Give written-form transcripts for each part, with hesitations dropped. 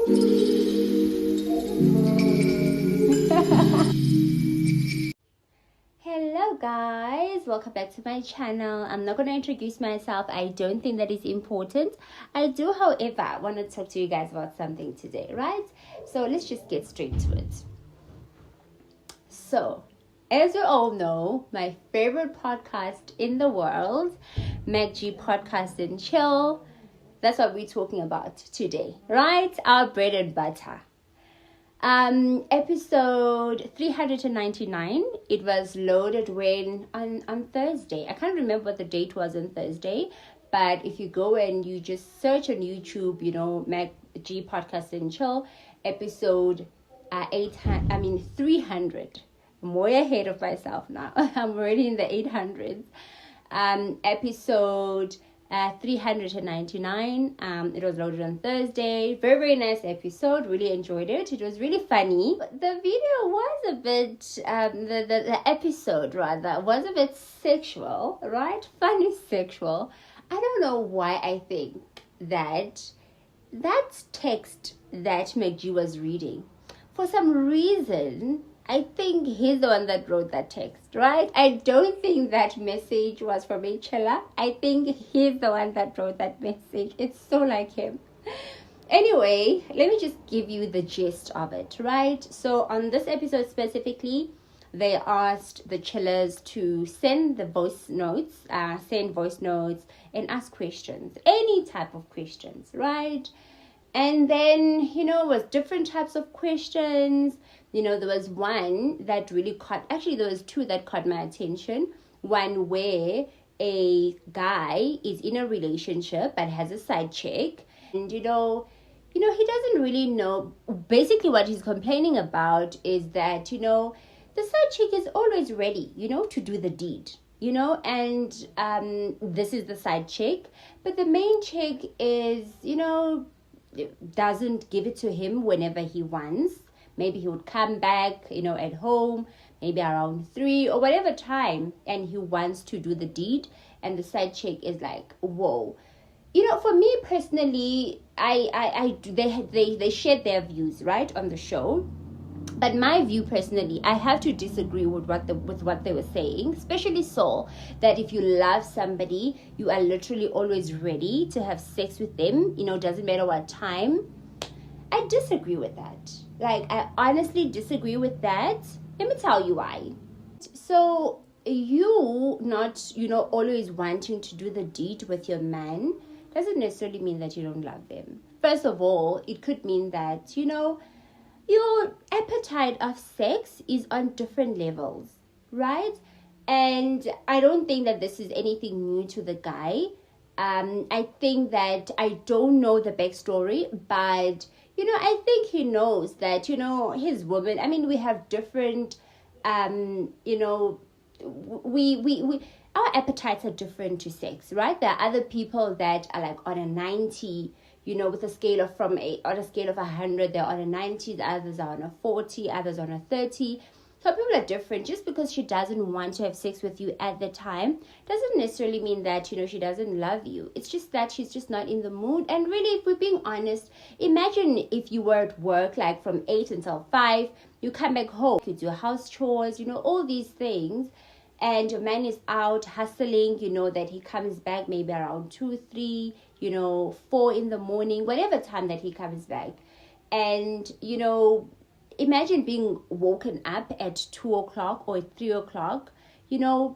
Hello guys, welcome back to my channel. I'm not going to introduce myself. I don't think that is important. I do, however, want to talk to you guys about something today, right? So let's just get straight to it. So, as you all know, my favorite podcast in the world, MacG Podcast and Chill, that's what we're talking about today, right? Our bread and butter. Episode 399, it was loaded on Thursday. I can't remember what the date was on Thursday, but if you go and you just search on YouTube, MacG Podcast and Chill, episode 300. I'm way ahead of myself now. I'm already in the 800s. Episode 399. It was loaded on Thursday. Very, very nice episode. Really enjoyed it. It was really funny. The video was a bit, the episode rather, was a bit sexual, right? Funny sexual. I don't know why I think that text that MacG was reading, for some reason, I think he's the one that wrote that text, right? I don't think that message was from HLA. I think he's the one that wrote that message. It's so like him. Anyway, let me just give you the gist of it, right? So on this episode specifically, they asked the chillers to send voice notes and ask questions, any type of questions, right? And then, it was different types of questions. There was one that really there was two that caught my attention. One where a guy is in a relationship but has a side chick. And, he doesn't really know. Basically, what he's complaining about is that, the side chick is always ready, to do the deed, and this is the side chick. But the main chick is, doesn't give it to him whenever he wants. Maybe he would come back, at home, maybe around 3 or whatever time, and he wants to do the deed, and the side chick is like, whoa. For me personally, they shared their views, right, on the show. But my view personally, I have to disagree with what they were saying, especially so that if you love somebody, you are literally always ready to have sex with them, doesn't matter what time. I disagree with that. I honestly disagree with that. Let me tell you why. So you not, always wanting to do the deed with your man doesn't necessarily mean that you don't love them. First of all, it could mean that, your appetite of sex is on different levels, right? And I don't think that this is anything new to the guy. I think that I don't know the backstory, but, I think he knows that, his woman, we have different, our appetites are different to sex, right? There are other people that are like on a 90, with a scale of on a scale of 100, they're on a 90, others are on a 40, others on a 30. So people are different. Just because she doesn't want to have sex with you at the time doesn't necessarily mean that, she doesn't love you. It's just that she's just not in the mood. And really, if we're being honest, imagine if you were at work like from 8 until 5, you come back home, you do house chores, all these things. And your man is out hustling, that he comes back maybe around 2, 3, 4 in the morning, whatever time that he comes back. And, imagine being woken up at 2 o'clock or 3 o'clock, to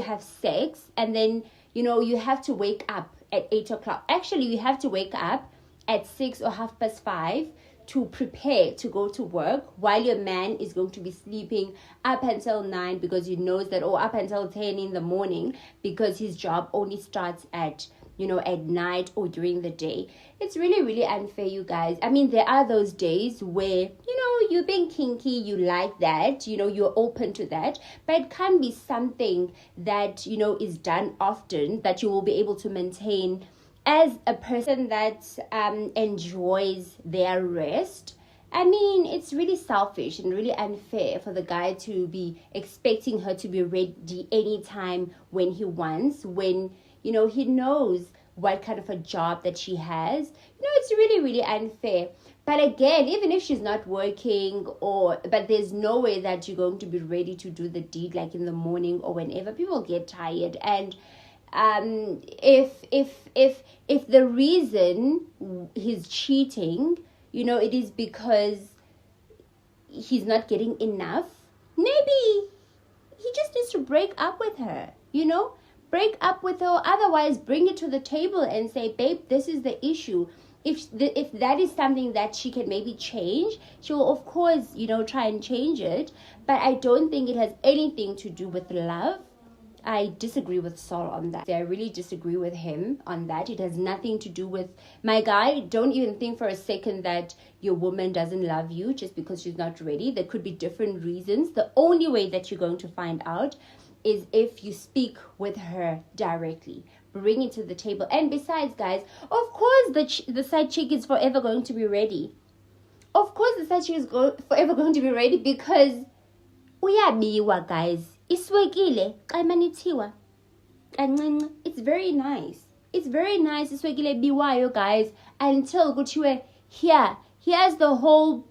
have sex. And then, you have to wake up at 8 o'clock. Actually, you have to wake up at 6 or 5:30 to prepare to go to work while your man is going to be sleeping up until 9 because he knows that, up until 10 in the morning because his job only starts at night or during the day. It's really, really unfair, you guys. There are those days where, you're being kinky, you like that, you're open to that, but it can't be something that, is done often that you will be able to maintain as a person that enjoys their rest. It's really selfish and really unfair for the guy to be expecting her to be ready anytime when he wants, when, he knows what kind of a job that she has. It's really, really unfair. But again, even if she's not working, but there's no way that you're going to be ready to do the deed like in the morning or whenever. People get tired, and if the reason he's cheating, it is because he's not getting enough, maybe he just needs to break up with her. Break up with her. Otherwise, bring it to the table and say, babe, this is the issue. If that is something that she can maybe change, she will, of course, try and change it. But I don't think it has anything to do with love. I disagree with Saul on that. I really disagree with him on that. It has nothing to do with, my guy, don't even think for a second that your woman doesn't love you just because she's not ready. There could be different reasons. The only way that you're going to find out is if you speak with her directly. Bring it to the table. And besides, guys, of course the side chick is forever going to be ready. Of course the side chick is forever going to be ready, because uyabiwa, guys. Iswekile qamanithiwa kancinci. It's very nice. It's very nice. Iswekile biwayo, guys, until kuthiwe here's the whole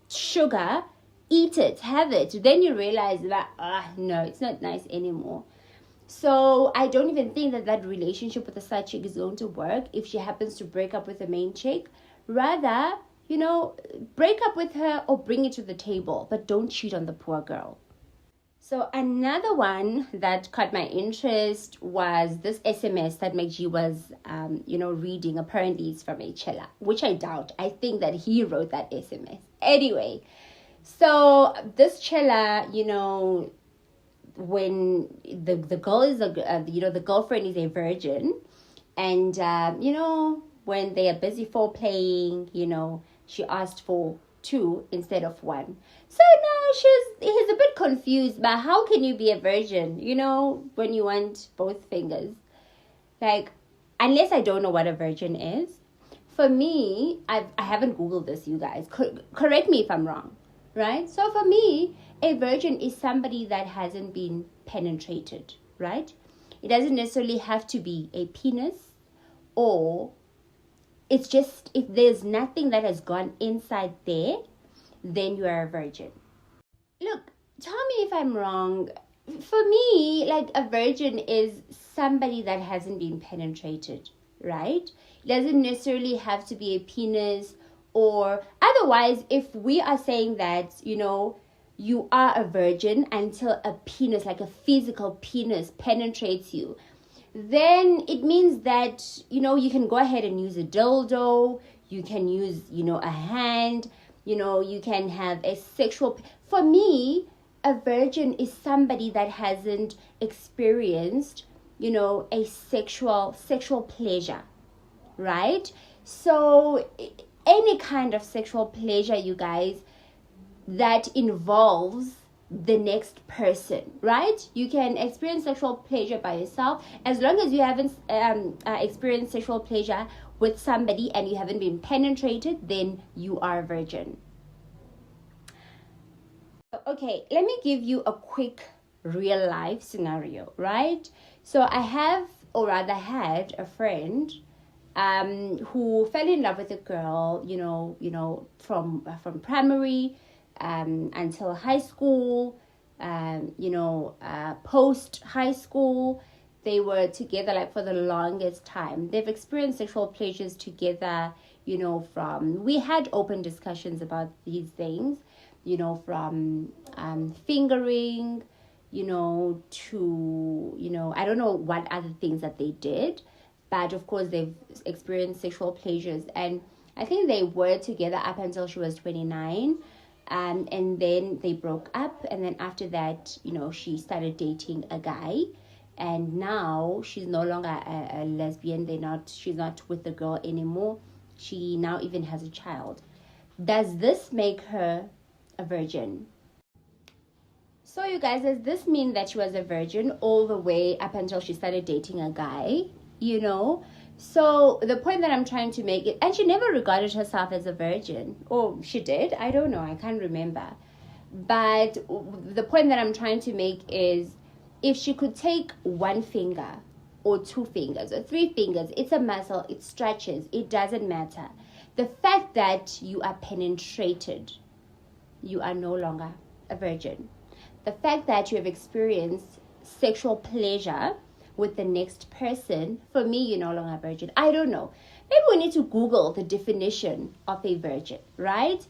sugar. Eat it, have it. Then you realize that no, it's not nice anymore. So I don't even think that relationship with the side chick is going to work if she happens to break up with the main chick. Rather, break up with her or bring it to the table, but don't cheat on the poor girl. So another one that caught my interest was this SMS that MacG was, reading. Apparently it's from a chela, which I doubt. I think that he wrote that SMS. Anyway, so this chela, when the girl is the girlfriend is a virgin, and when they are busy foreplaying, she asked for 2 instead of 1. So now he's a bit confused. But how can you be a virgin, when you want both fingers? Like, unless I don't know what a virgin is. For me, I haven't Googled this, you guys. Correct me if I'm wrong, right? So for me, a virgin is somebody that hasn't been penetrated, right? It doesn't necessarily have to be a penis, or it's just if there's nothing that has gone inside there, then you are a virgin. Look, tell me if I'm wrong. For me, like, a virgin is somebody that hasn't been penetrated, right? It doesn't necessarily have to be a penis, or otherwise, if we are saying that, you are a virgin until a penis, like a physical penis, penetrates you, then it means that, you can go ahead and use a dildo, you can use, a hand, you can have a sexual... For me, a virgin is somebody that hasn't experienced, a sexual pleasure, right? So any kind of sexual pleasure, you guys, that involves the next person, right? You can experience sexual pleasure by yourself, as long as you haven't experienced sexual pleasure with somebody and you haven't been penetrated, then you are a virgin. Okay, let me give you a quick real life scenario, right? So I have, or rather had, a friend who fell in love with a girl, from primary until high school, post high school. They were together like for the longest time. They've experienced sexual pleasures together, we had open discussions about these things, from fingering, to, I don't know what other things that they did, but of course they've experienced sexual pleasures. And I think they were together up until she was 29. And then they broke up, and then after that, she started dating a guy, and now she's no longer a lesbian. She's not with the girl anymore. She now even has a child. Does this make her a virgin? So you guys, does this mean that she was a virgin all the way up until she started dating a guy? So the point that I'm trying to make it, and she never regarded herself as a virgin. Or she did, I don't know, I can't remember. But the point that I'm trying to make is, if she could take one finger or 2 fingers or 3 fingers. It's a muscle. It stretches. It doesn't matter. The fact that you are penetrated, you are no longer a virgin. The fact that you have experienced sexual pleasure with the next person, for me, you're no longer a virgin. I don't know. Maybe we need to Google the definition of a virgin, right?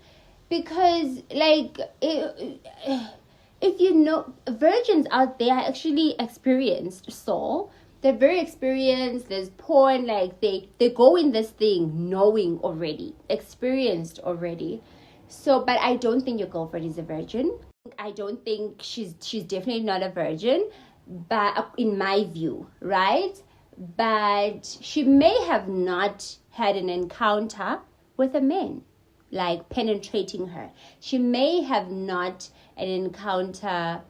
Because, like, if you know, virgins out there are actually experienced. So they're very experienced. There's porn, like they go in this thing knowing already, experienced already. So, but I don't think your girlfriend is a virgin. I don't think she's definitely not a virgin, but in my view, right? But she may have not had an encounter with a man, like penetrating her. She may have not an encounter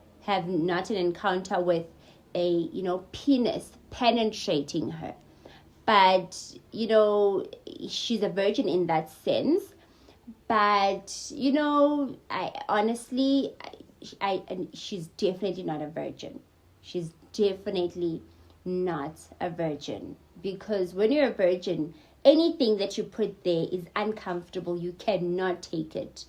with a, you know, penis penetrating her. But, you know, she's a virgin in that sense. But, you know, she's definitely not a virgin. She's definitely not a virgin. Because when you're a virgin, anything that you put there is uncomfortable. You cannot take it,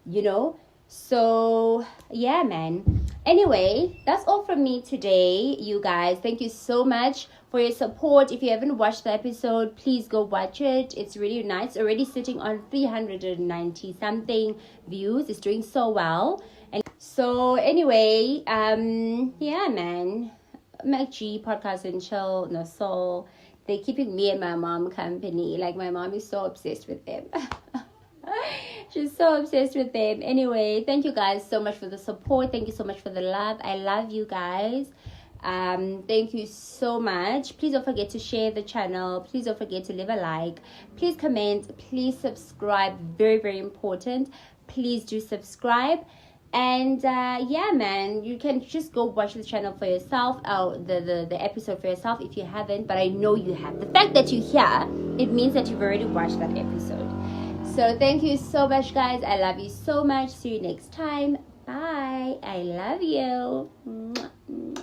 you know? So, yeah, man. Anyway, that's all from me today, you guys. Thank you so much for your support. If you haven't watched the episode, please go watch it. It's really nice. It's already sitting on 390 something views. It's doing so well. And so anyway, yeah, man. MacG podcast and chill, no soul. They're keeping me and my mom company. Like, my mom is so obsessed with them. She's so obsessed with them. Anyway, thank you guys so much for the support. Thank you so much for the love. I love you guys. Thank you so much. Please don't forget to share the channel. Please don't forget to leave a like. Please comment. Please subscribe. Very, very important. Please do subscribe. And yeah, man, you can just go watch the channel for yourself, the episode for yourself if you haven't, but I know you have. The fact that you're here, it means that you've already watched that episode. So thank you so much, guys. I love you so much. See you next time. Bye. I love you.